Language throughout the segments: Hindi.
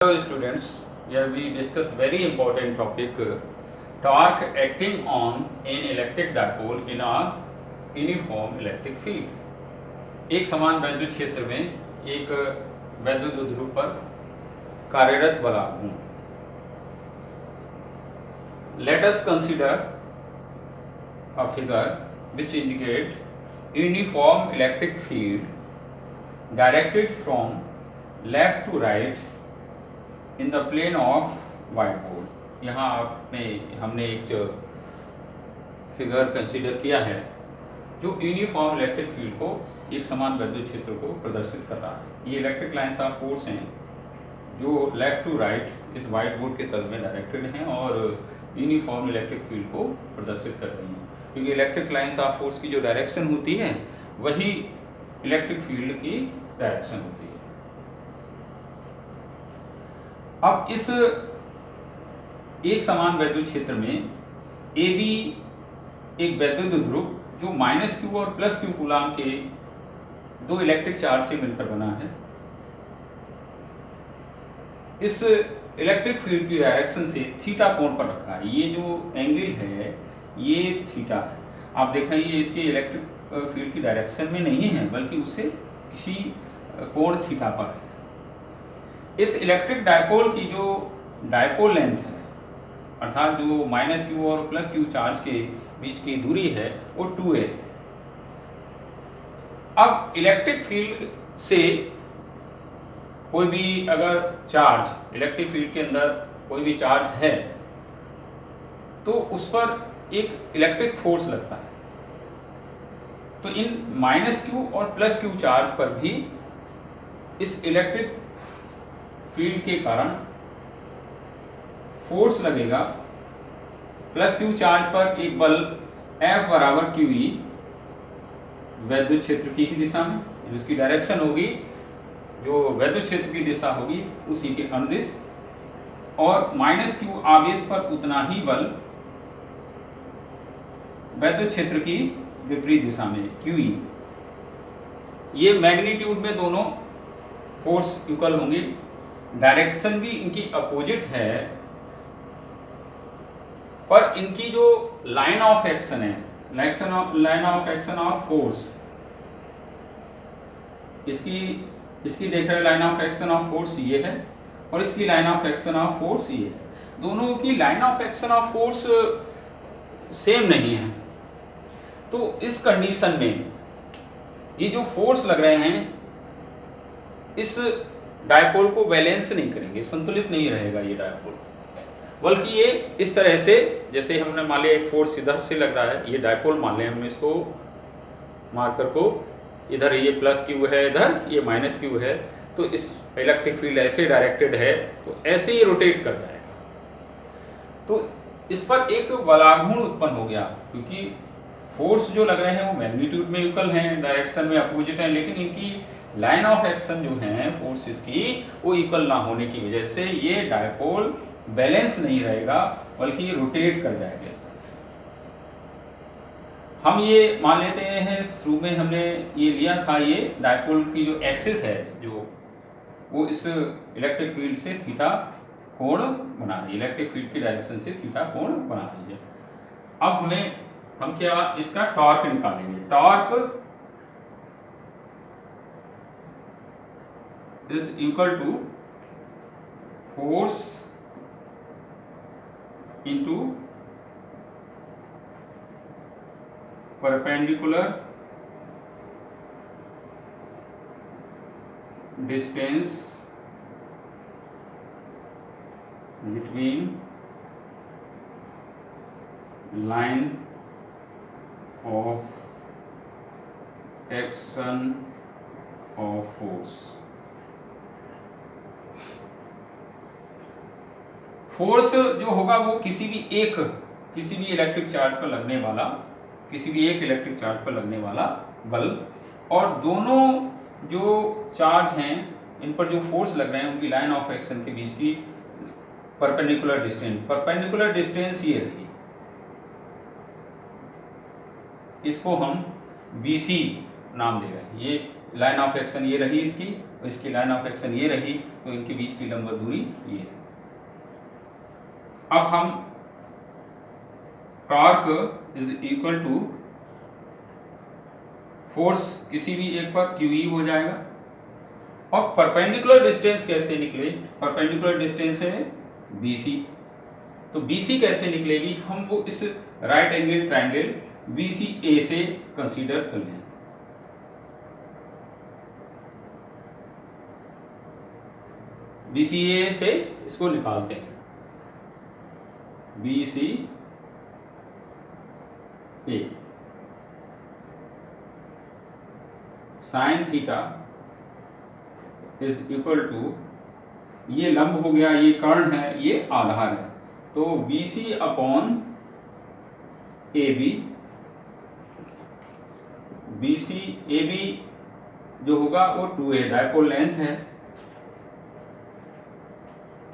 Hello students, here we discuss very important topic torque acting on an electric dipole in a uniform electric field. एक समान वैद्युत क्षेत्र में एक वैद्युत ध्रुव पर कार्यरत बल आघूर्ण. Let us consider a figure which indicates uniform electric field directed from left to right in the plane of whiteboard. यहाँ हमने एक फिगर कंसीडर किया है जो यूनिफॉर्म इलेक्ट्रिक फील्ड को, एक समान वैद्युत क्षेत्र को प्रदर्शित कर रहा है. ये इलेक्ट्रिक लाइंस ऑफ फोर्स हैं जो लेफ्ट टू राइट इस व्हाइट बोर्ड के तल में डायरेक्टेड हैं और यूनिफॉर्म इलेक्ट्रिक फील्ड को प्रदर्शित कर रही हैं, क्योंकि इलेक्ट्रिक लाइंस ऑफ फोर्स की जो डायरेक्शन होती है वही इलेक्ट्रिक फील्ड की डायरेक्शन होती है. अब इस एक समान वैद्युत क्षेत्र में ए बी एक वैद्युत ध्रुव जो -q और +q कूलाम के दो इलेक्ट्रिक चार्ज से मिलकर बना है. इस इलेक्ट्रिक फील्ड की डायरेक्शन से थीटा कोण पर रखा है. ये जो एंगल है ये थीटा है. आप देख रहे हैं ये इसके इलेक्ट्रिक फील्ड की डायरेक्शन में नहीं है बल्कि उससे किसी कोण थीटा पर है. इस इलेक्ट्रिक डायपोल की जो डायपोल लेंथ है अर्थात जो -q और +q चार्ज के बीच की दूरी है वो 2a है. अब इलेक्ट्रिक फील्ड से कोई भी अगर चार्ज, इलेक्ट्रिक फील्ड के अंदर कोई भी चार्ज है तो उस पर एक इलेक्ट्रिक फोर्स लगता है. तो इन -q और +q चार्ज पर भी इस इलेक्ट्रिक फील्ड के कारण फोर्स लगेगा. +q चार्ज पर एक बल F बराबर QE वैद्युत क्षेत्र की ही दिशा में, जिसकी डायरेक्शन होगी जो वैद्युत क्षेत्र की दिशा होगी उसी के अनुदिश, और -q आवेश पर उतना ही बल वैद्युत क्षेत्र की विपरीत दिशा में QE. ये मैग्नीट्यूड में दोनों फोर्स इक्वल होंगे, डायरेक्शन भी इनकी अपोजिट है, पर इनकी जो लाइन ऑफ एक्शन है, line of action of force, इसकी देख रहे हैं line of action of force ये है और इसकी line of action of force ये है. दोनों की line of action of force same नहीं है. तो इस कंडीशन में ये जो फोर्स लग रहे हैं इस डायपोल को बैलेंस नहीं करेंगे, संतुलित नहीं रहेगा ये डायपोल, बल्कि ये इस तरह से, जैसे हमने मान लिया एक फोर्स इधर से लग रहा है, ये डायपोल मान लें हम इसको मार्कर को, इधर ये +q है, इधर ये -q है, तो इस इलेक्ट्रिक फील्ड ऐसे डायरेक्टेड है तो ऐसे ही रोटेट कर जाएगा. तो इस पर एक बलाघूर्ण उत्पन्न हो गया, क्योंकि फोर्स जो लग रहे हैं वो मैग्नीट्यूड में इक्वल हैं, डायरेक्शन में अपोजिट हैं, लेकिन इनकी लाइन ऑफ एक्शन जो है फोर्सेस की वो इक्वल ना होने की वजह से ये डायपोल बैलेंस नहीं रहेगा बल्कि ये रोटेट कर जाएगा इस तरह से. हम ये मान लेते हैं, शुरू में हमने ये लिया था, ये डायपोल की जो एक्सिस है जो वो इस इलेक्ट्रिक फील्ड से थीटा कोण बना रही है, इलेक्ट्रिक फील्ड की डायरेक्शन से थीटा कोण बना रही है. अब हम क्या इसका टॉर्क निकालेंगे. Torque is equal to force into perpendicular distance between line of action of force. Force जो होगा वो किसी भी इलेक्ट्रिक चार्ज पर लगने वाला, किसी भी एक इलेक्ट्रिक चार्ज पर लगने वाला बल, और दोनों जो चार्ज हैं इन पर जो फोर्स लग रहे हैं उनकी लाइन ऑफ एक्शन के बीच की परपेंडिकुलर डिस्टेंस ये रही, इसको हम BC नाम दे रहे हैं. ये लाइन ऑफ एक्शन ये रही इसकी, और इसकी लाइन ऑफ एक्शन ये रही, तो इनके बीच की लंब दूरी ये है। अब हम torque is equal to force किसी भी एक पर QE हो जाएगा। और परपेंडिकुलर डिस्टेंस कैसे निकले? परपेंडिकुलर डिस्टेंस है BC, तो BC कैसे निकलेगी? हम वो इस राइट एंगल ट्रायंगल BCA से कंसीडर कर लें। BCA से इसको निकालते हैं। BCA sine theta is equal to, ये लंब हो गया, ये कर्ण है, ये आधार है, तो BC upon AB, BC AB जो होगा वो 2A डायपोल लेंथ है,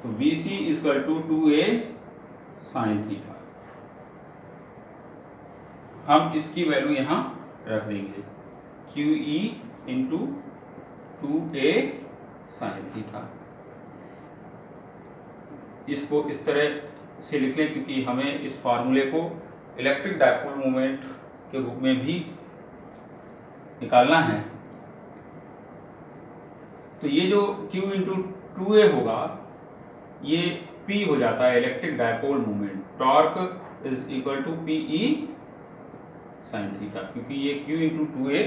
तो BC equal to 2A sine theta. हम इसकी वैल्यू यहां रख देंगे, QE into 2A sine theta. इसको इस तरह से लिख लें क्योंकि हमें इस फार्मूले को इलेक्ट्रिक डायपोल मोमेंट के रूप में भी निकालना है। तो ये जो Q इंटू 2A होगा ये P हो जाता है electric dipole moment. Torque is equal to PE sine theta, क्योंकि ये Q इंटू 2A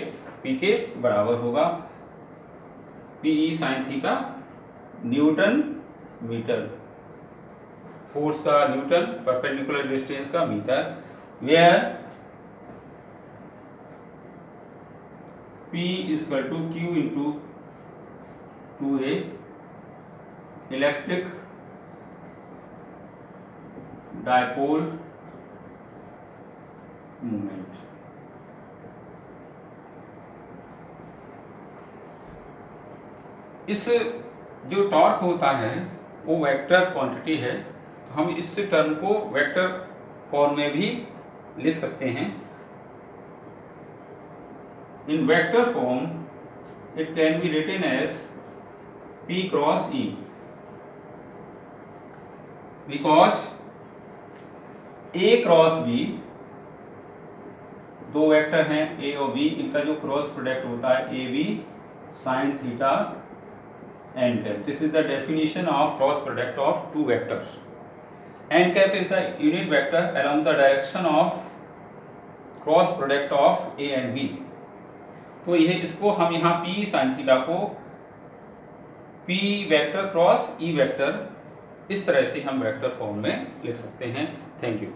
P के बराबर होगा। PE sine theta newton metre, force का न्यूटन, परपेंडिकुलर डिस्टेंस का metre, where P equal to Q into 2A electric dipole moment. इस जो टॉर्क होता है वो वेक्टर क्वांटिटी है, तो हम इस टर्म को वेक्टर फॉर्म में भी लिख सकते हैं। In vector form it can be written as P cross E, because A cross B, दो वेक्टर हैं A और B, इनका जो क्रॉस प्रोडक्ट होता है AB sine theta n cap. This is the definition of cross product of two vectors. N cap is the unit vector along the direction of cross product of A and B. तो यह इसको हम यहाँ P sin थीटा को P vector cross E vector इस तरह से हम वेक्टर फॉर्म में लिख सकते हैं। Thank you.